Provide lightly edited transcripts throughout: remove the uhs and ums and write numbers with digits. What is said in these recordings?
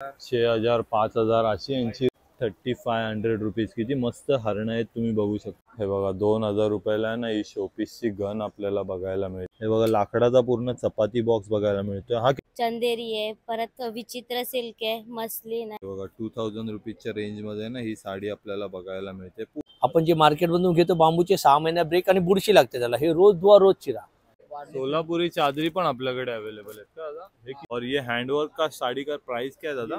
6,000 5,000 अशी यांची 3500 रुपीज. किती मस्त हरणं आहेत तुम्ही बघू शकता. हे बघा 2,000 रुपयाला आहे ना ही शोपीसची गन आपल्याला बघायला मिळते. हे बघा लाकडाचा पूर्ण चपाती बॉक्स बघायला मिळतो. हा चंदेरी आहे, परत विचित्र सिल्क आहे, मसलिन आहे. बघा 2000 रुपीजच्या रेंज मध्ये ना ही साडी आपल्याला बघायला मिळते. आपण जे मार्केट मधून घेतो बांबूचे 6 महिन्या ब्रेक आणि बुरशी लागते त्याला. हे रोज धुवा रोज चिरा. सोलापुरी चादरी पण आपल्याकडे अवेलेबल आहेत का दादा? और ये हैंडवर्क का साड़ी का प्राइस क्या है दादा?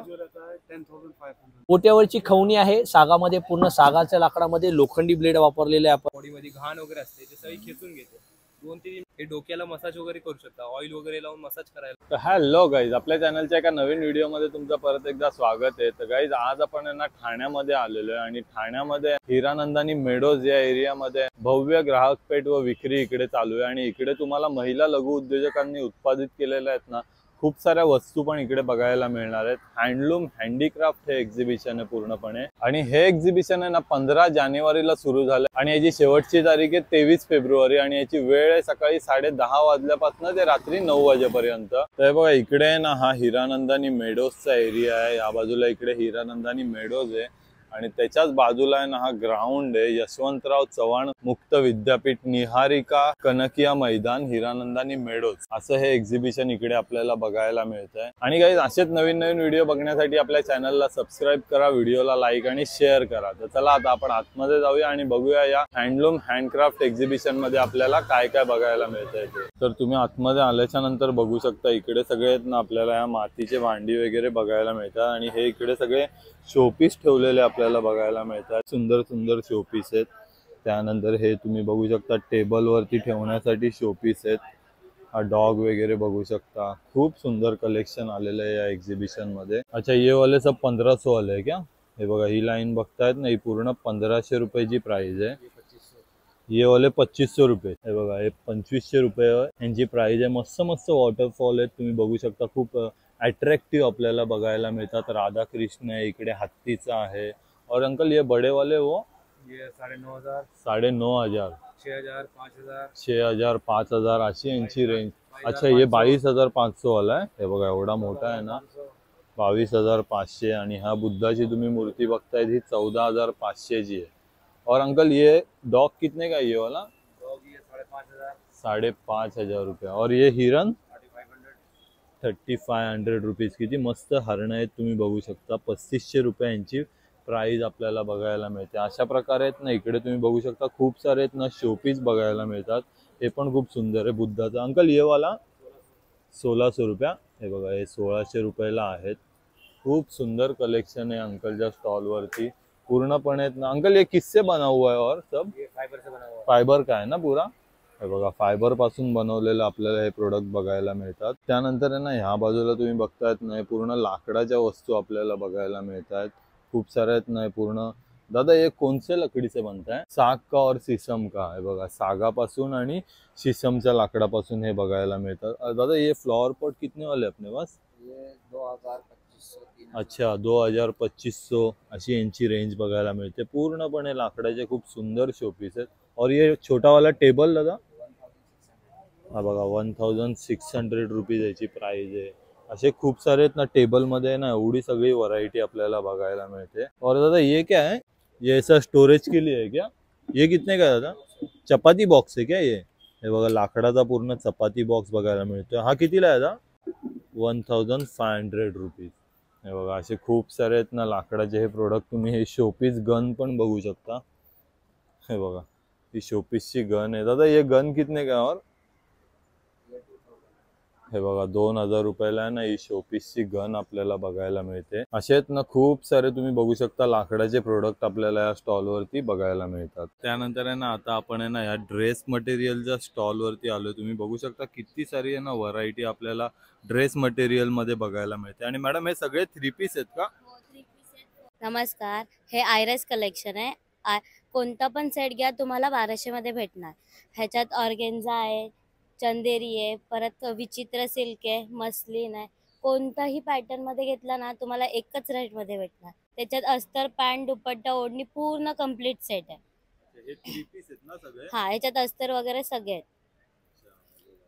10,500. पोट्यावरची खवणी आहे सागामध्ये, पूर्ण सागाच्या लाकडामध्ये लोखंडी ब्लेड वापरलेले आपण. बॉडीमध्ये घाण वगैरे असते ते सगळी खेचून घेते. 2-3 हे डोक्याला मसाज वगैरे करू शकता, ऑइल वगैरे लावून मसाज करायला. तर हॅलो गाईज, आपल्या चॅनलच्या एका नवीन व्हिडिओमध्ये तुमचं परत एकदा स्वागत आहे. तर गाईज आज आपण ना ठाण्यामध्ये आलेलो आहे आणि ठाण्यामध्ये हिरानंदानी मेडोज या एरियामध्ये भव्य ग्राहक पेठ व विक्री इकडे चालू आहे. आणि इकडे तुम्हाला महिला लघु उद्योजकांनी उत्पादित केलेल्या आहेत ना खूप साऱ्या वस्तू पण इकडे बघायला मिळणार आहेत. हँडलूम हँडीक्राफ्ट हे एक्झिबिशन आहे पूर्णपणे. आणि हे एक्झिबिशन आहे ना 15 जानेवारीला सुरू झालं आणि याची शेवटची तारीख आहे 23 फेब्रुवारी. आणि याची वेळ आहे सकाळी 10:30 वाजल्यापासून ते रात्री 9 वाजेपर्यंत. तर बघा इकडे ना हा हिरानंदानी मेडोजचा एरिया आहे. या बाजूला इकडे हिरानंदानी मेडोज आहे आणि त्याच्याच बाजूला आहे ना हा ग्राउंड आहे यशवंतराव चव्हाण मुक्त विद्यापीठ निहारिका कनकिया मैदान हिरानंदानी मेडोज असं हे एक्झिबिशन इकडे आपल्याला बघायला मिळतंय. आणि गाईज असेच नवीन नवीन व्हिडिओ बघण्यासाठी आपल्या चॅनलला सबस्क्राईब करा, व्हिडिओला लाईक आणि शेअर करा. तर चला आता आपण आतमध्ये जाऊया आणि बघूया या हँडलूम हँडक्राफ्ट एक्झिबिशन मध्ये आपल्याला काय काय बघायला मिळतंय ते. तर तुम्ही आतमध्ये आल्याच्या नंतर बघू शकता इकडे सगळे ना आपल्याला या मातीचे भांडी वगैरे बघायला मिळतात. आणि हे इकडे सगळे शोपीस ठेवलेले आपल्याला बघायला मिळतात. सुंदर सुंदर शोपीस आहेत. त्यानंतर हे तुम्ही बघू शकता टेबल वरती ठेवण्यासाठी शोपीस आहेत. हा डॉग वगैरे बघू शकता. खूप सुंदर कलेक्शन आलेलं आहे या एक्झिबिशन मध्ये. अच्छा ये वाले सब 1500 वाले है क्या? हे बघा ही लाईन बघतायत ना ही पूर्ण 1500 रुपयाची प्राइस आहे. ये वाले 2500 रुपये. हे बघा हे 2500 रुपये यांची प्राइस आहे. मस्त मस्त वॉटरफॉल आहेत तुम्ही बघू शकता. खूप अट्रैक्टिव आपल्याला बघायला मिळतात. राधा कृष्ण आहे इकडे, हत्तीचा आहे. और अंकल ये बड़े वाले वो ये 9,500 9,500 6,000 5,000 6,000 5,000 अशी यांची रेंज. अच्छा ये 22,500 वाला आहे. हे बघा एवढा मोठा आहे ना 22,500. आणि हा बुद्धाची तुम्ही मूर्ती बघताय ही 14,500 ची आहे. और अंकल ये डॉग कितने का है ये वाला? डॉग ये 5,500 5,500 रुपये. और ये हिरन 3,500 रुपीज. किती मस्त हरणं आहेत तुम्ही बघू शकता. 3,500 रुपये यांची प्राइस आपल्याला बघायला मिळते. अशा प्रकारे आहेत ना इकडे तुम्ही बघू शकता खूप सारे आहेत ना शोपीस बघायला मिळतात. हे पण खूप सुंदर आहे बुद्धाचा. अंकल ये वाला 1,600 रुपया. हे बघा हे 1,600 रुपयाला आहेत. खूप सुंदर कलेक्शन आहे अंकलच्या स्टॉल वरती पूर्णपणे आहेत ना. अंकल ये किससे बना हुआ है और सब? ये फाइबर से बना हुआ है. फायबर का आहे ना पुरा? हे बघा फायबर पासून बनवलेलं आपल्याला हे प्रोडक्ट बघायला मिळतात. त्यानंतर आहे ना ह्या बाजूला तुम्ही बघतायत ना पूर्ण लाकडाच्या वस्तू आपल्याला बघायला मिळतात. खूप साऱ्या आहेत ना पूर्ण. दादा ये कौनसे लकड़ी से बनता है? साग का और शीशम का. हे बघा सागापासून आणि शीशमच्या लाकडापासून हे बघायला मिळतात. दादा ये फ्लावर पॉट कितने वाले अपने पास? ये 2,000 अच्छा 2,000-2,500 अशी यांची रेंज बघायला मिळते. पूर्णपणे लाकडाचे खूप सुंदर शोपीस आहेत. और ये छोटा वाला टेबल दादा हा बघा 1,600 रुपीज याची प्राइस आहे. असे खूप सारे आहेत ना टेबल मध्ये ना एवढी सगळी व्हरायटी आपल्याला बघायला मिळते. और दादा ये क्या है? ये ऐसा स्टोरेज के लिए है क्या? ये कितने का दादा? चपाती बॉक्स है क्या ये? हे बघा लाकडाचा पूर्ण चपाती बॉक्स बघायला मिळतो. हा कितीला आहे दादा? 1,500 रुपीज. हे बघा असे खूप सारे आहेत ना लाकडाचे हे प्रोडक्ट. तुम्ही हे शोपीस गन पण बघू शकता. हे बघा ही शोपीसची गन आहे. दादा ये गन कितने का? और हे बघा 2,000 रुपयाला आहे ना ही शोपीसची गन आपल्याला बघायला मिळते. असे आहेत ना खूप सारे तुम्ही बघू शकता लाकडाचे प्रोडक्ट आपल्याला या स्टॉल वरती बघायला मिळतात. त्यानंतर आहे ना आता आपण आहे ना या ड्रेस मटेरियलच्या स्टॉल वरती आलोय. तुम्ही बघू शकता किती सारी आहे ना व्हरायटी आपल्याला ड्रेस मटेरियल मध्ये बघायला मिळते. आणि मॅडम हे सगळे 3 पीस आहेत का? नमस्कार, हे आयरस कलेक्शन आहे. कोणता पण सेट घ्या तुम्हाला 1200 मध्ये भेटणार. ह्याच्यात ऑर्गेन्झा आहे, चंदेरी आहे, परत विचित्र सिल्क आहे, मसलिन आहे. कोणताही पॅटर्न मध्ये घेतला ना तुम्हाला एकच रेट मध्ये भेटणार. त्याच्यात अस्तर, पॅन्ट, दुपट्टा, ओढणी पूर्ण कम्प्लीट सेट आहे. हे 3 पीस आहेत ना सगळे? हा ह्याच्यात अस्तर वगैरे सगळे आहेत.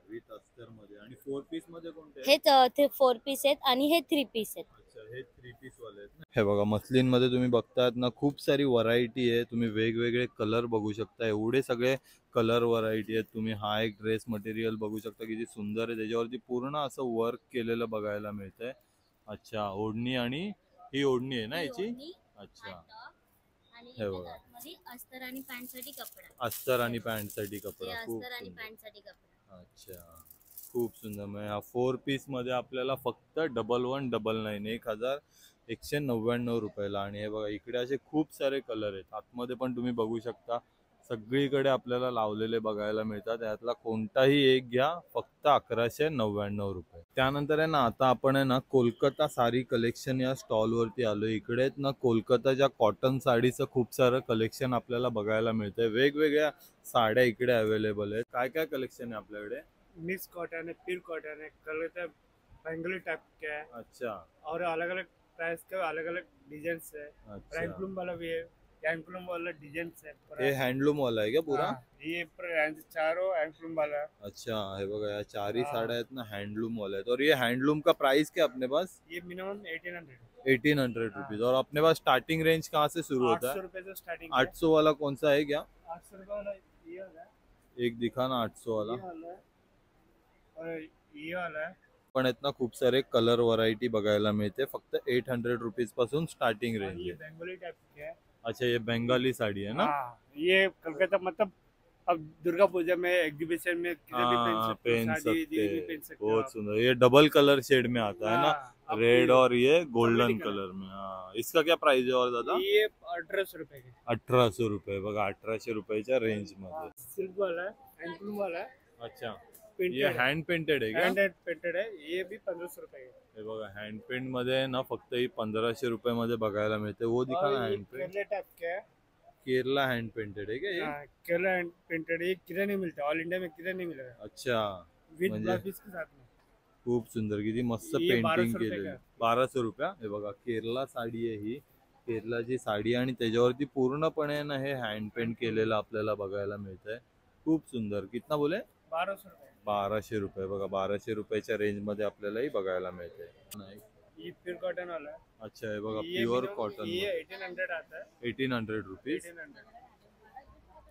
विथ अस्तर मध्ये. आणि 4 पीस मध्ये कोणते? हे 4 पीस आहेत आणि हे 3 पीस आहेत. अच्छा हे 3 पीस वाले आहेत ना. हे बघा मस्लिन मध्ये तुम्ही बघतायत ना खूप सारी व्हरायटी आहे. तुम्ही वेगवेगळे कलर बघू शकता. एवढे सगळे कलर व्हरायटी आहेत. तुम्ही हा एक ड्रेस मटेरियल बघू शकता किती सुंदर आहे. त्याच्यावरती पूर्ण असं वर्क केलेलं बघायला मिळतंय. अच्छा ओढणी आणि ही ओढणी आहे ना याची. अच्छा आणि हे बघा. आतमध्ये अस्तर आणि पॅन्ट साठी कपडा. अस्तर आणि पॅन्ट साठी कपडा. हे खूप अस्तर आणि सुंदर. पॅन्ट साठी कपडा. अच्छा खूप सुंदर. म्हणजे हा 4 पीस मध्ये आपल्याला फक्त 1199 1199 रुपयाला. आणि हे बघा इकडे असे खूप सारे कलर आहेत. आतमध्ये पण तुम्ही बघू शकता सगळीकडे आपल्याला लावलेले बघायला मिळतात. यातला कोणताही एक घ्या फक्त 1199 रुपये. त्यानंतर आहे ना आता आपण आहे ना कोलकाता साडी कलेक्शन या स्टॉल वरती आलो. इकडे आहेत ना कोलकाताच्या कॉटन साडीचं खूप सारं कलेक्शन आपल्याला बघायला मिळतंय. वेगवेगळ्या साड्या इकडे अवेलेबल आहेत. काय काय कलेक्शन आहे आपल्याकडे. मिक्स कॉटन है, प्योर कॉटन है, कलर का बेंगली टाइप का है अच्छा और अलग अलग प्राइस के अलग अलग डिजाइन है. अच्छा हैंडलूम वाला भी है, हैंडलूम वाला डिजाइन है. हे हँडलूम वाला आहे का पुरा. हाँ, ये चारों हैंडलूम वाला. अच्छा हे बघा या चारही हाँ. साड्या आहेत ना हँडलूम वाला है. और ये हैंडलूम का प्राइस क्या अपने पास. ये मिनिमम 1800. 1800 रुपीज. और अपने पास स्टार्टिंग रेंज कहाँ से शुरू होता 800 है. रुपए से स्टार्टिंग. 800 वाला कौन सा है क्या. 800 रुपए वाला ये वाला है, एक दिखा ना 800 वाला. ये वाला है और ये वाला है. पण आहेत ना खूप सारे कलर व्हरायटी बघायला मिळते. फक्त 800 रुपीज पासून स्टार्टिंग और रेंज ये आहे. बेंगोली टाइप का है. अच्छा ये बंगाली साड़ी है ना. हाँ, ये कलकत्ता मतलब अब दुर्गा पूजा में एग्जीबिशन में किधर भी हाँ पहन पहन सकते हो, शादी सकते में हैं. पहन सकते हो बहुत आप. सुंदर. ये डबल कलर शेड में आता है ना. हाँ, अब रेड ये- और ये गोल्डन चमेली कलर. कलर में. हाँ इसका क्या प्राइस है और दादा. ये 1800 रुपए के. 1800 रुपये. बघा 1800 रुपयाच्या रेंज मध्ये. सिल्क वाला है, हैंडलूम वाला है, अच्छा प्रिंटेड ये हँड पेंटेड आहे का. हैंड पेंटेड है. ये भी 1500 रुपए के. हे बघा हँड पेंट मध्ये ना फक्त ही 1500 रुपये मध्ये बघायला मिळते. वो दिखा और ना ये हँड पेंट. केरला टाइप का है. केरला हँड पेंटेड आहे का ये. हाँ, केरला हैंड पेंटेड. ये किधर नहीं मिलता, ऑल इंडिया में किधर नहीं मिलेगा. अच्छा विद म्हणजे- ब्लाउज पीस के साथ में. खूप सुंदर. किती मस्त ये पेंटिंग 1200 रुपये केलेली. का. 1200 रुपया. हे बघा केरला साडी आहे ही. केरलाची साडी आणि त्याच्यावरती पूर्णपणे ना हे हँड पेंट केलेलं आपल्याला बघायला मिळतंय. खूप सुंदर. कितना बोले. 1200 रुपए. 1200 रुपये. बघा 1200 रुपयाच्या रेंज मध्ये आपल्यालाही बघायला मिळते. नाही. ये प्योर कॉटन वाला है. अच्छा हे बघा ये प्युअर minimum- कॉटन. ये 1800 आता है. 1800 रुपीज. 1800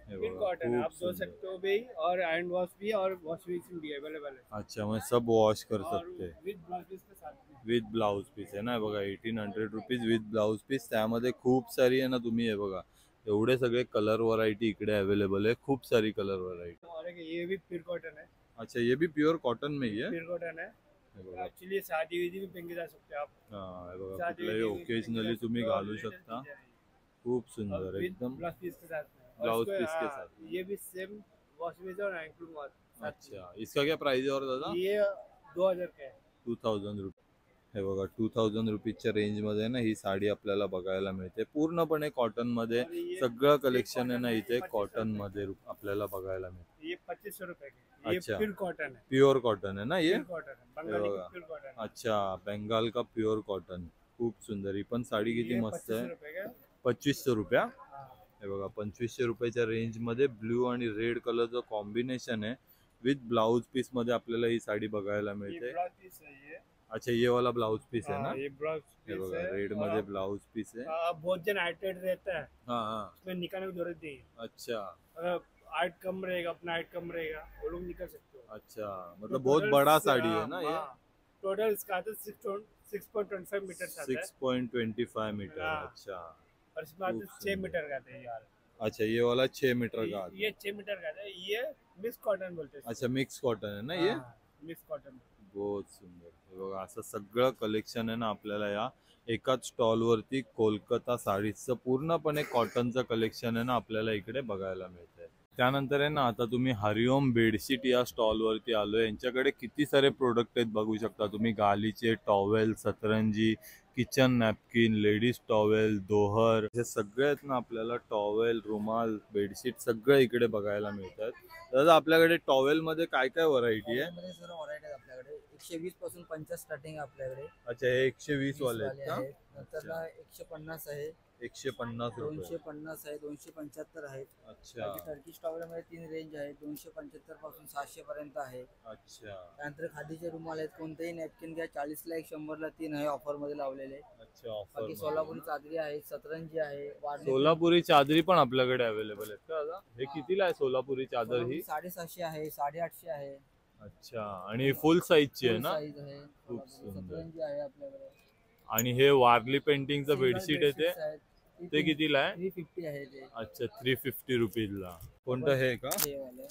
हे प्योर बघा कॉटन है. आप खूप धो सुंदर. सकते हो भी और हैंड वॉश भी और वॉश बेसिन भी अवेलेबल है. अच्छा मैं सब वॉश कर और सकते हैं. विद ब्लाउज पीस के साथ में. विथ ब्लाउज पीस आहे ना. हे बघा 1800 रुपीज विथ ब्लाउज पीस. त्यामध्ये खूप सारी आहे ना. तुम्ही हे बघा एवढे सगळे कलर व्हरायटी इकडे अवेलेबल आहे. खूप सारी कलर व्हरायटी. और एक ये भी प्योर कॉटन है. अच्छा ये भी प्योर कॉटन में ही है. प्योर कॉटन है. हे बघा. एक्चुअली शादी विधी में पहन के जा सकते हो आप. हा हे बघा शादी कुठल्याही विधी में ओकेजनली पहन के तुम्ही जा सकते हो. घालू और शकता. लेटेस्ट खूप डिजाइन. सुंदर और विद एकदम. ब्लाउज पीस के साथ में. और ब्लाउज इसको- पीस के हाँ, साथ. ये भी सेम वॉश बेसिन और हैंडलूम वाला. अच्छा इसका क्या प्राइस है और दादा. ये 2000 का है. 2000 रुपये. हे बघा 2000 रुपीजच्या रेंज मध्ये ना ही साडी आपल्याला बघायला मिळते. पूर्णपणे कॉटन मध्ये और ये सगळं कलेक्शन आहे ना cotton इथे है, कॉटन मध्ये आपल्याला बघायला मिळते. ये 2500 रुपए के. ये अच्छा. प्योर कॉटन है. प्युअर कॉटन आहे ना ये. प्योर कॉटन है. बंगाली बघा. का प्योर कॉटन है. अच्छा बंगाल का प्युअर कॉटन. खूप सुंदर. ही पण साडी किती ये मस्त 2500 आहे. रुपए का. 2500 रुपया. हाँ. हे बघा 2500 रुपयाच्या रेंज मध्ये ब्ल्यू आणि रेड कलरचं कॉम्बिनेशन आहे. विथ ब्लाउज पीस मध्ये आपल्याला ही साडी बघायला ये मिळते. ब्लाउज पीस है ये. अच्छा ये वाला ब्लाउज पीस आहे ना. हाँ, ये ब्लाउज हे पीस बघा है. रेड और मध्ये आप- ब्लाउज पीस आहे. आप बहुत जन हाइटेड रहता है, हा हा. उसमें निकालने की जरूरत नहीं है. अच्छा अगर हाइट कम रहेगा, अपना हाइट कम रहेगा, वो लोग निकल सकते हो. अच्छा मतलब बहुत बड़ा साड़ी है ना ये. टोटल इसका आता है 6.25 मीटर आता है. 6.25 मीटर. हाँ. अच्छा और इसमें आता है खूब 6 मीटर का आता है ये वाला. अच्छा ये वाला 6 मीटर का आता है. ये 6 मीटर का आता है. ये मिक्स कॉटन बोलते हैं. अच्छा मिक्स कॉटन आहे ना ये. Mix cotton. बहुत सुंदर. हे बघा असं सगळं कलेक्शन आहे ना आपल्याला या एकाच स्टॉल वरती कोलकाता साडीचं पूर्णपणे कॉटनचं कलेक्शन आहे ना आपल्याला इकडे बघायला मिळतंय. त्यानंतर आहे ना आता तुम्ही हरिओम बेडशीट या स्टॉल वरती आलोय. यांच्याकडे किती सारे प्रोडक्ट आहेत बघू शकता तुम्ही. गालीचे टॉवेल, सतरंजी, किचन नॅपकिन, लेडीज टॉवेल, दोहर, हे सगळे आहेत ना आपल्याला. टॉवेल, रुमाल, बेडशीट सगळे इकडे बघायला मिळतात. दादा आपल्याकडे टॉवेल मध्ये काय काय व्हरायटी आहे. मध्ये सर्व व्हरायटी आहेत आपल्याकडे. 120 पासून 50 स्टार्टिंग आहे आपल्याकडे. अच्छा हे 120 वाले आहेत का. आहेत. त्याला 150 आहे, 150 रुपये. 250 आहे, 275 आहे. अच्छा टर्किश टॉवेल मध्ये 3 रेंज आहे, 275 पासून 700 पर्यंत आहे. अच्छा त्यानंतर खादीचे रुमाल आहेत, कोणतेही नॅपकिन घ्या 40 ला 1 100 ला 3 आहे ऑफर मध्ये लावलेले. अच्छा ऑफर. बाकी सोलापुरी चादरी आहे, सतरंजी आहे, सोलापुरी चादरी पण आपल्याकडे अवेलेबल आहेत का दादा? हे कितीला आहे सोलापुरी चादर ही? 750 आहे, 850 आहे. अच्छा आणि फुल साईजची आहे ना? साईज आहे. खूप सुंदर. सतरंजी आहे आपल्याकडे. आणि हे वारली पेंटिंगचं बेडशीट आहे ते कितीला आहे? 350 आहे ते. अच्छा 350 रुपीजला. कोणतं हे का? हे वाले.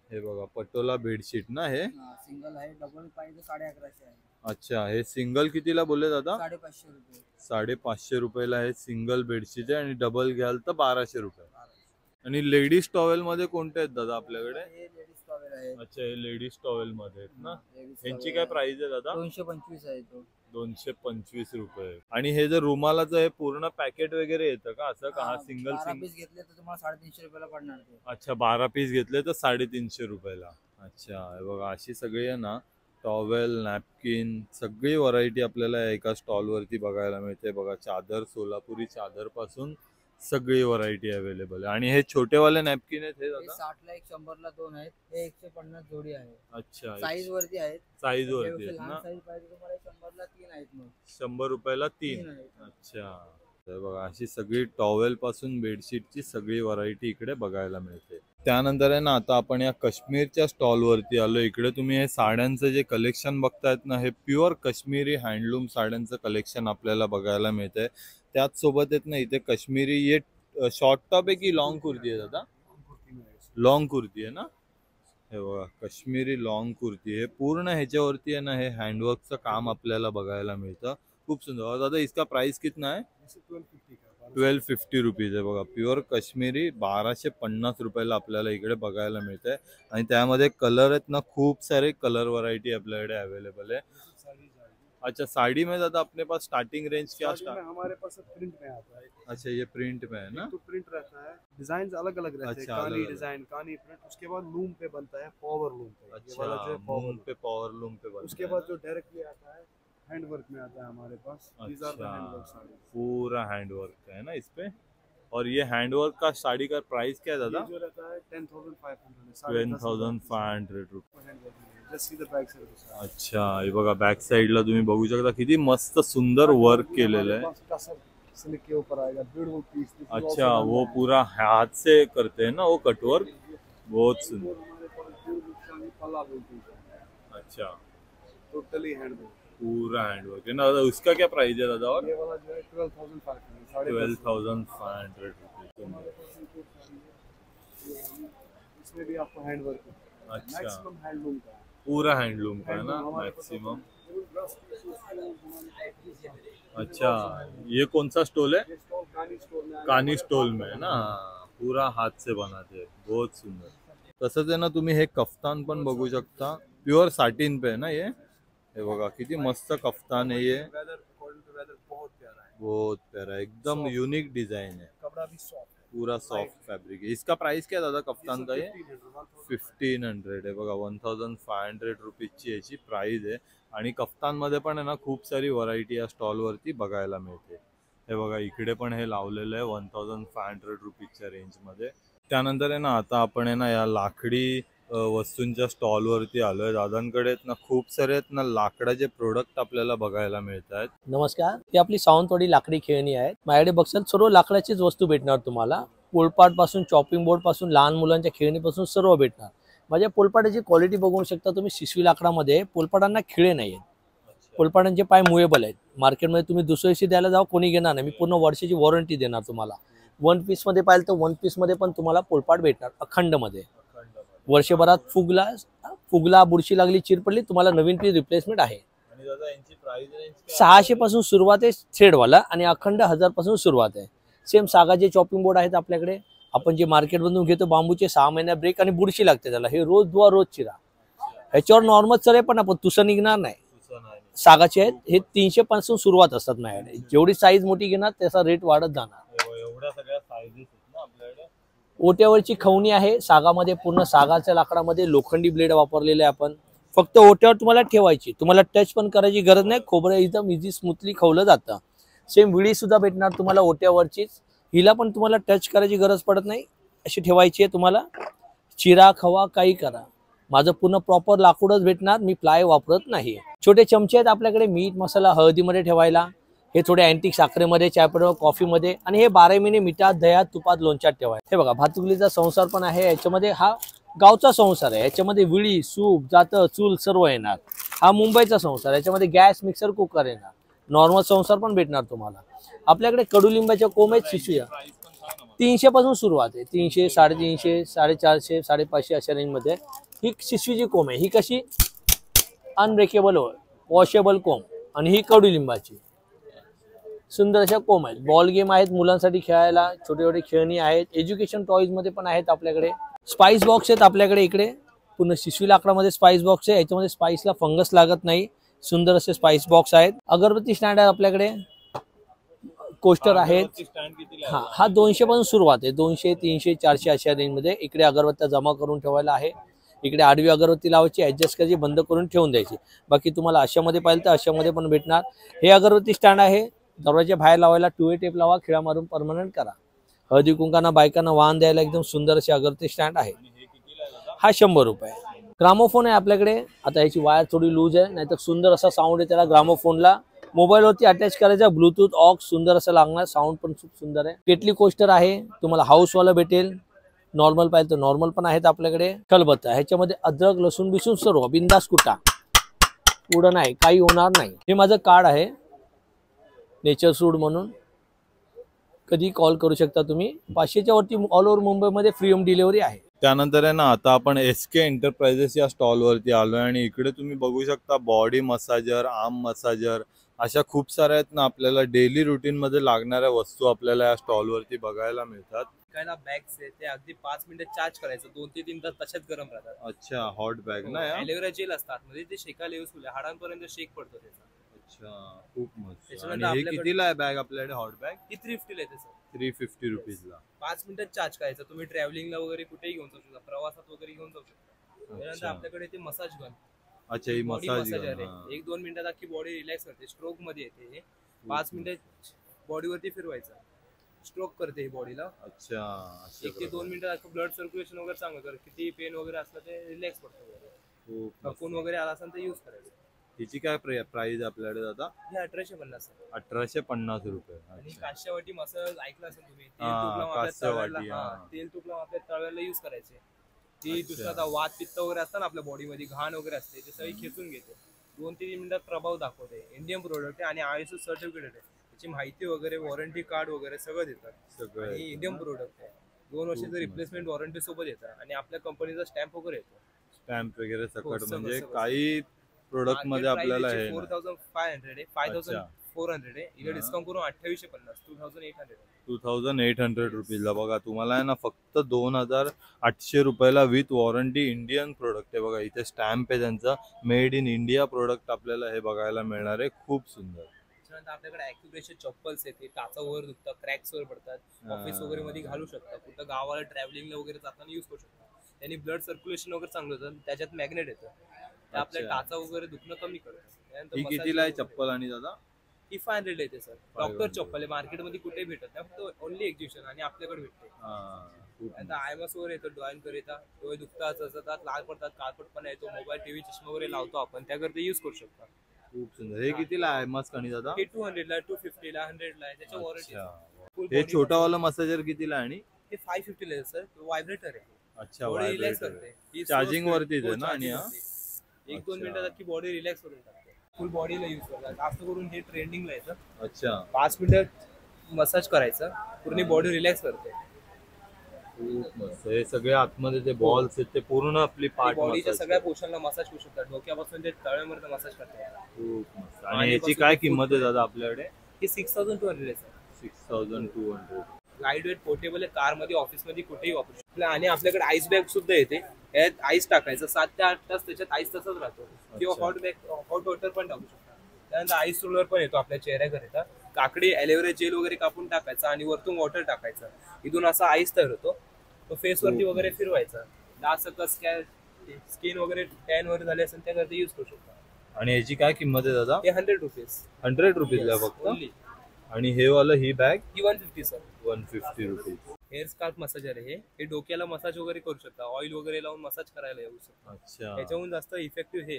हे बघा पटोला बेडशीट ना हे? सिंगल आहे, डबल पाहिजे 1150 आहे. अच्छा हे सिंगल कितीला बोलले दादा? 550 रुपये. 550 रुपयाला हे सिंगल बेडशीट आहे आणि डबल घ्याल तर 1200 रुपये. आणि लेडीज टॉवेल मध्ये कोणते आहेत दादा आपल्याकडे? हे लेडीज टॉवेल आहे. अच्छा हे लेडीज टॉवेल मध्ये आहेत ना? लेडीज यांची टॉवेल काय आहे. प्राइस आहे दादा? 225 आहे तो. 225 रुपये. आणि हे जर रुमालाचं हे पूर्ण पॅकेट वगैरे येतं का असं का? हा सिंगल 12 सिंगल? पीस घेतले तर तुम्हाला 350 रुपयाला पडणार ते. अच्छा 12 पीस घेतले तर 350 रुपयाला. अच्छा हे बघा अशी सगळी आहे ना टॉवेल नॅपकिन सगळी व्हरायटी आपल्याला एका स्टॉल वरती बघायला मिळते. बघा चादर सोलापुरी चादर पासून सगळी व्हरायटी अवेलेबल आहे. आणि हे छोटेवाले नॅपकिन आहेत हे हे दादा? 60 ला 1 100 ला 2 आहेत. हे 150 जोडी आहे. अच्छा साईज वरती आहेत. साईज वरती हे आहेत लहान ना? साईज पाहिजे तुम्हाला 100 ला 3 आहेत मग. 100 रुपयाला 3. 3 आहेत. अच्छा तर बघा अशी सगळी टॉवेल पासून बेडशीटची सगळी व्हरायटी इकडे बघायला मिळते. त्यानंतर आहे ना आता आपण या काश्मीरच्या स्टॉल वरती आलो. इकडे तुम्ही हे साड्यांचं जे कलेक्शन बघतायत ना हे प्युअर काश्मीरी हँडलूम साड्यांचं कलेक्शन आपल्याला बघायला मिळतंय. त्याच सोबत आहेत ना इथे काश्मीरी ये शॉर्ट टॉप आहे की लॉंग कुर्ती आहे दादा? लॉंग कुर्ती आहे ना? हे बघा काश्मीरी लॉंग कुर्ती. हे पूर्ण ह्याच्यावरती आहे ना हे हँडवर्कचं काम आपल्याला बघायला मिळतं. खूप सुंदर. और दादा इसका प्राइस कितना है? 1250 रुपीज आहे. बघा प्युअर काश्मीरी 1250 रुपयाला आपल्याला इकडे बघायला मिळतंय. आणि त्यामध्ये कलर आहेत ना खूप सारे कलर व्हरायटी आपल्याकडे अवेलेबल है. अच्छा साड़ी में दादा अपने पास स्टार्टिंग रेंज क्या स्टार्ट? हमारे पास प्रिंट में आता है। अच्छा ये प्रिंट में है ना? तो प्रिंट रहता है, डिजाइन अलग अलग रहते हैं। अच्छा, कानी अलग-अलग। डिजाइन, कानी प्रिंट, उसके बाद लूम पे बनता है, पावर लूम पे। ये अच्छा वाला जो है पावर मून पे पावर लूम पे बनता उसके है बाद ना? जो डायरेक्टली आता है हैंडवर्क में आता है हमारे पास। These are the अच्छा handwork sarees। पूरा हैंडवर्क है ना इस पे। और ये हैंडवर्क का साड़ी का प्राइस क्या है दादा? ये जो रहता है 10,500 है। 10,500 रुपये। Just see the back side. अच्छा हे बघा बॅक साइडला तुम्ही बघू शकता किती मस्त सुंदर वर्क केलेलं आहे. सिल्क के ऊपर आएगा, ब्यूटीफुल पीस। अच्छा वो पूरा हाथ से करते हैं ना वो कटवर्क, बहुत सुंदर। अच्छा टोटली हैंडवर्क, पूरा हैंडवर्क है ना दादा। उसका क्या प्राइस है दादा? और ये वाला जो है 12,500, 12,500 रुपये। इसमें भी आपको हैंडवर्क है। अच्छा मैक्सिमम हैंडलूम का है। पूरा हैंडलूम का है ना मैक्सिमम। अच्छा ये कौन सा स्टॉल है? ये स्टॉल कानी स्टोर में आएगा। कानी स्टॉल में है ना? पूरा हाथ से बनाते हैं, बहुत सुंदर। तसंच आहे ना तुम्ही हे कफ्तान पण बघू शकता, प्युअर साटिन पे है ना ये। हे बघा किती मस्त कफ्तान है ये, वेदर अकॉर्डिंग टू वेदर बहुत प्यारा है। बहुत प्यारा, एकदम Soft। यूनिक डिजाइन है, कपड़ा भी सॉफ्ट है। पूरा सॉफ्ट फैब्रिक है। इसका प्राइस क्या दादा कफ्तान का? ये 1500 आहे बघा, 1500 रुपीजची याची प्राइस आहे। आणि कफ्तानमध्ये पण आहे ना खूप सारी व्हरायटी या स्टॉलवरती बघायला मिळते। हे बघा इकडे पण हे लावलेलं आहे 1500 रुपीजच्या रेंजमध्ये। त्यानंतर आहे ना आता आपण आहे ना या लाकडी वस्तूंच्या स्टॉलवरती आलोय। दादांकडे आहेत ना खूप सारे आहेत ना लाकडाचे प्रोडक्ट आपल्याला बघायला मिळत आहेत। नमस्कार, ही आपली सावंतवाडी लाकडी खेळणी आहेत। माझ्याकडे बघसाल सर्व लाकडाचीच वस्तू भेटणार तुम्हाला। पोलपाट पासून चॉपिंग बोर्ड पासून लहान मुलांच्या खेळणीपासून सर्व भेटणार। माझ्या पोलपाटाची क्वालिटी बघू शकता तुम्ही। शिशवी लाकडामध्ये पोलपाटांना खिळे नाही आहेत, पोलपाटांचे पाय मुवेबल आहेत। मार्केटमध्ये तुम्ही दुसऱ्याशी द्यायला जावा कोणी घेणार नाही, मी पूर्ण वर्षाची वॉरंटी देणार तुम्हाला। वन पीस मध्ये पाहिलं तर वन पीस मध्ये पण तुम्हाला पोलपाट भेटणार अखंड मध्ये। वर्षभरात फुगला बुरशी लागली चीर पडली तुम्हाला नवीन पीस रिप्लेसमेंट आहे। आणि दादा यांची प्राइस रेंज 600 पासून सुरुवात आहे थ्रेडवाला, आणि अखंड 1000 पासून सुरुवात आहे। सेम सागाचे चॉपिंग बोर्ड आहेत आपल्याकडे। आपण जे मार्केटमधून घेतो बांबूचे 6 महिन्या ब्रेक आणि बुरशी लागते त्याला, हे रोज धुवा रोज चिरा। ह्याच्यावर नॉर्मल चढे पण आपण तुसं निघणार नाही। सागाचे आहेत हे 300 पासून सुरुवात असतात माझ्याकडे। जेवढी साईज मोठी घेणार त्याचा रेट वाढत जाणार। एवढ्या सगळ्या साइजेस आहेत ना आपल्याकडे। ओट्यावरची खवणी आहे सागामध्ये, पूर्ण सागाच्या लाकडामध्ये लोखंडी ब्लेड वापरलेले आपण। फक्त ओट्यावर तुम्हाला ठेवायची, तुम्हाला टच पण करायची गरज नाही। खोबरं एकदम इझी स्मूथली खवलं जातं। सेम विळी सुद्धा भेटणार तुम्हाला ओट्यावरचीच. हिला पण तुम्हाला टच करायची गरज पडत नाही, अशी ठेवायची आहे. तुम्हाला चिरा खवा काही करा, माझं पूर्ण प्रॉपर लाकूडच भेटणार, मी प्लाय वापरत नाही. छोटे चमचे आहेत आपल्याकडे मीठ मसाला हळदीमध्ये ठेवायला, हे थोडे अँटिक साखरेमध्ये, चायपत्ती कॉफीमध्ये, आणि हे 12 महिने मिठात दह्यात तुपात लोणच्यात ठेवायला. हे बघा भातुकलीचा संसार पण आहे याच्यामध्ये, हा गावचा संसार आहे. याच्यामध्ये विळी सूप जातं चूल सर्व येणार. हा मुंबईचा संसार, याच्यामध्ये गॅस मिक्सर कुकर येणार. नॉर्मल संसार पण भेटणार तुम्हाला. आपल्याकडे कडुलिंबाच्या कोंब शिशूया 300 पासून सुरुवात आहे. 300, 350, 450, 550 अशा रेंजमध्ये ही शिशवीची कोंब आहे. ही कशी अनब्रेकेबल वॉशेबल कोंब, आणि ही कडुलिंबाची सुंदर अशा कोंब आहेत. बॉल गेम आहेत मुलांसाठी खेळायला, छोटे छोटे खेळणी आहेत. एज्युकेशन टॉईज मध्ये पण आहेत आपल्याकडे. स्पाइस बॉक्स आहेत आपल्याकडे इकडे, पूर्ण शिशवी लाकडामध्ये स्पाइस बॉक्स आहे. याच्यामध्ये स्पाइसला फंगस लागत नाही, सुंदर असे स्पाइस बॉक्स आहेत. अगरबत्ती स्टँड आहे आपल्याकडे, कोस्टर आहेत. हा 200 पासून सुरुवात आहे. 200, 300, 400 अशा रेंजमध्ये. इकडे अगरबत्त्या जमा करून ठेवायला आहे. इकडे आडवी अगरबत्ती लावायची, ऍडजस्ट करायची, बंद करून ठेवून द्यायची. बाकी तुम्हाला अशामध्ये पाहिजे तर अशामध्ये पण भेटणार. हे अगरबत्ती स्टँड आहे, दरवाजा बाहेर लावायला 2A टेप लावा, खिळा मारून परमनंट करा. हळदी कुंकांना बायकांना वाहन द्यायला एकदम सुंदर असे अगरबत्ती स्टँड आहे. हा 100 रुपये. ग्रामोफोन आहे आपल्याकडे. आता याची वायर थोडी लूज आहे, नाहीतर सुंदर असा साऊंड आहे त्याला. ग्रामोफोनला मोबाईलवरती अटॅच करायचा, ब्लूटूथ ऑक्स सुंदर असं लागणार, साऊंड पण खूप सुंदर आहे. केटली कोस्टर आहे, तुम्हाला हाऊसवाला भेटेल. नॉर्मल पाहिजे तर नॉर्मल पण आहेत आपल्याकडे. खलबत्ता, ह्याच्यामध्ये अद्रक लसूण बिसून सर्व बिंदास कुटा, उडं नाही, काही होणार नाही. हे माझं कार्ड आहे नेचर सूड म्हणून, कधी कॉल करू शकता तुम्ही. 500च्या वरती ऑल ओव्हर मुंबईमध्ये फ्री होम डिलिव्हरी आहे. त्यानंतर आहे ना, आता आपण SK एंटरप्राइजेस या स्टॉलवरती आलोय आणि इकडे तुम्ही बघू शकता बॉडी मसाजर, आर्म मसाजर अशा खूप साऱ्या आहेत ना आपल्याला डेली रुटीन मध्ये लागणाऱ्या वस्तू आपल्याला या स्टॉलवरती बघायला मिळतात. काय बॅग्स आहे ते अगदी 5 मिनिटं चार्ज करायचं, 2 ते 3 तास तशाच गरम राहतात. अच्छा, हॉट बॅग ना. एलोवेरा जेल असतात मध्ये, ते शेकायला युजफुल आहे, हाडांपर्यंत शेक पडतो त्याचा. अच्छा, खूप मस्त. त्याच्यानंतर आणि हे आपल्याकडे- कितीला आहे बॅग आपल्याकडे हॉट बॅग? ती 350 येते सर. 350 रुपीजला. 5 मिनिटात चार्ज करायचं. तुम्ही ट्रॅव्हलिंगला वगैरे कुठेही घेऊन जाऊ शकता, प्रवासात वगैरे घेऊन जाऊ शकता. त्यानंतर आपल्याकडे ते मसाज गन. अच्छा, ही बॉडी मसाज मसाजर गन. आहे. 1-2 मिनिटात अख्खी बॉडी रिलॅक्स करते. स्ट्रोक मध्ये येते हे. 5 मिनिटं बॉडीवरती फिरवायचं, स्ट्रोक करते ही बॉडीला. अच्छा, 1 ते 2 मिनिटात ब्लड सर्क्युलेशन वगैरे चांगलं करते. किती पेन वगैरे असलं ते रिलॅक्स पडतं. थकून वगैरे आला असेल तर यूज करायचं. हिची काय प्राइस आपल्याकडे दादा? हे 1850 आहे. 1850 रुपये. आणि काश्यावाटी मसाज ऐकलं असेल तुम्ही, तेल हा, तूप लावून आपल्या काश्यावाटी, तळव्याला, हा. तेल तूप लावून आपल्या तळव्याला यूज करायचे. ती अच्छा. दुसरा आता वात पित्त वगैरे असतं ना आपल्या बॉडीमध्ये, घाण वगैरे असते, ते सगळी खेचून घेते. 2 ते 3 मिनिटात प्रभाव दाखवते. इंडियन प्रोडक्ट आहे आणि ISO सर्टिफिकेट आहे. त्याची माहिती वगैरे, वॉरंटी कार्ड वगैरे सगळं देतात. सगळं आणि इंडियन प्रोडक्ट आहे. 2 वर्षाचं रिप्लेसमेंट वॉरंटी सोबत येतं आणि आपल्या कंपनीचा स्टॅम्प वगैरे येतो. स्टॅम्प वगैरे सकट, सगळं, म्हणजे सगळं. काही प्रोडक्ट मध्ये आपल्याला हे 4500 आहे, 5400 आहे. इकडे डिस्काउंट करून 2850, 2800. 2800 रुपीजला. बघा तुम्हाला आहे ना फक्त 2800 रुपयाला विथ वॉरंटी इंडियन प्रोडक्ट आहे. बघा इथे स्टॅम्प आहे त्यांचा, मेड इन इंडिया प्रोडक्ट आपल्याला हे बघायला मिळणार आहे. खूप सुंदर. त्याच्यानंतर आपल्याकडे ॲक्युप्रेशर चप्पल्स येते, टाचा वगैरे दुखतात, क्रॅक्स वगैरे पडतात, ऑफिस वगैरे मध्ये घालू शकता, कुठं गावाला ट्रॅव्हलिंगला वगैरे जाताना यूज करू शकता. त्यांनी ब्लड सर्क्युलेशन वगैरे चांगलं होतं. त्याच्यात मॅग्नेट येतं, ते आपल्या टाचा वगैरे दुखणं कमी करतं. ही कितीला आहे चप्पल आणि दादा? ही 500 येते सर. डॉक्टर चप्पल आहे, मार्केटमध्ये कुठेही भेटत नाही, फक्त ओनली एक्झिबिशन आणि आपल्याकडे भेटते. आता IMS वगैरे येतो, ड्रॉइंग करिता, डोळे दुखतात, चचतात, लाल पडतात, काळपटपणा येतो, मोबाईल टीव्ही चष्मा वगैरे लावतो आपण, त्याकरता यूज करू शकता. खूप सुंदर. हे कितीला आहे मस्क आणि दादा? हे 200 ला, 250 ला, 100 ला आहे, त्याच्या वॉरंटी. हे छोटावाला मसाजर कितीला आहे? आणि हे 550 ला सर, व्हायब्रेटर आहे. अच्छा, बॉडी रिलॅक्स करते. ही चार्जिंग slow वरतीच आहे speed, ना? आणि हा 1-2 मिनिटात की बॉडी रिलॅक्स करून टाकते. फुल बॉडीला यूज करतात. जास्त करून हे ट्रेंडिंगला येतं. अच्छा, 5 मिनिटं मसाज करायचं, पूर्ण बॉडी रिलॅक्स करते. खूप मस्त. हे सगळे आतमध्ये ते बॉल्स आहेत ते पूर्ण आपली पार्ट बॉडीच्या सगळ्या पोर्शनला मसाज करू शकतात, डोक्यापासून ते तळव्यापर्यंत मसाज करतात. खूप मस्त. आणि याची काय किंमत आहे दादा आपल्याकडे? हे 6200 आहे सर. 6200. लाईट वेट पोर्टेबल आहे, कारमध्ये, ऑफिसमध्ये कुठेही वापरू शकतो. आणि आपल्याकडे आईस बॅग सुद्धा येते. यात आईस टाकायचं, 7 ते 8 तास त्याच्यात आईस तसंच राहतो. किंवा हॉट वॉटर पण टाकू शकता. त्यानंतर आईस रोलर पण येतो आपल्या चेहऱ्याकरिता. काकडी एलोवेरा जेल वगैरे कापून टाकायचं आणि वरतून वॉटर टाकायचं, इथून असा आईस तयार होतो. तो फेस वरती वगैरे फिरवायचा. डार्क सर्कल्स, स्किन वगैरे टॅन वगैरे झाले असेल त्याकरता यूज करू शकता. आणि याची काय किंमत आहे दादा? हे 100 रुपीज. 100 रुपीजला फक्त. ओनली. आणि हे वाला ही बॅग ही 150 sir. 150 rupees. Hair scarf massager आहे हे डोक्याला मसाज वगैरे करू शकता, ऑइल वगैरे लावून मसाज करायला येऊ शकता. अच्छा याच्याहून जास्त इफेक्टिव्ह हे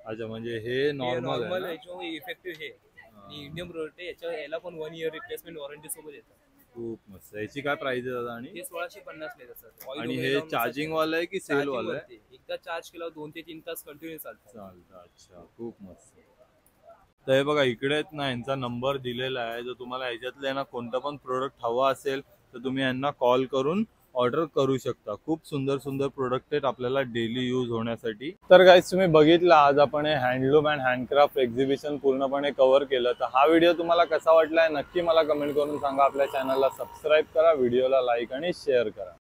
अच्छा, म्हणजे हे नॉर्मल नॉर्मल आहे. याच्याहून इफेक्टिव्ह हे आणि इंडियन प्रोडक्ट आहे. याला पण 1 इयर रिप्लेसमेंट वॉरंटी सोबत येतात. खूप मस्त. याची काय प्राइस आहे दादा? आणि हे 1650 ला सर. आणि हे चार्जिंग वाला आहे की सेल वाला आहे? एकदा चार्ज केला 2 ते 3 तास कंटिन्यू चालतं. चालतं. अच्छा, खूप मस्त. तर हे बघा इकडे ना यांचा नंबर दिलेला आहे. जर तुम्हाला ह्याच्यातले ना कोणतं पण प्रोडक्ट हवा असेल तर तुम्ही यांना कॉल करून ऑर्डर करू शकता. खूप सुंदर सुंदर प्रोडक्ट आहेत आपल्याला डेली यूज होण्यासाठी. तर गाईज तुम्ही बघितलं आज आपण हे हँडलूम अँड हँडक्राफ्ट एक्झिबिशन पूर्णपणे कव्हर केलं. तर हा व्हिडिओ तुम्हाला कसा वाटलाय नक्की मला कमेंट करून सांगा. आपल्या चॅनलला सबस्क्राईब करा, व्हिडिओला लाईक आणि शेअर करा.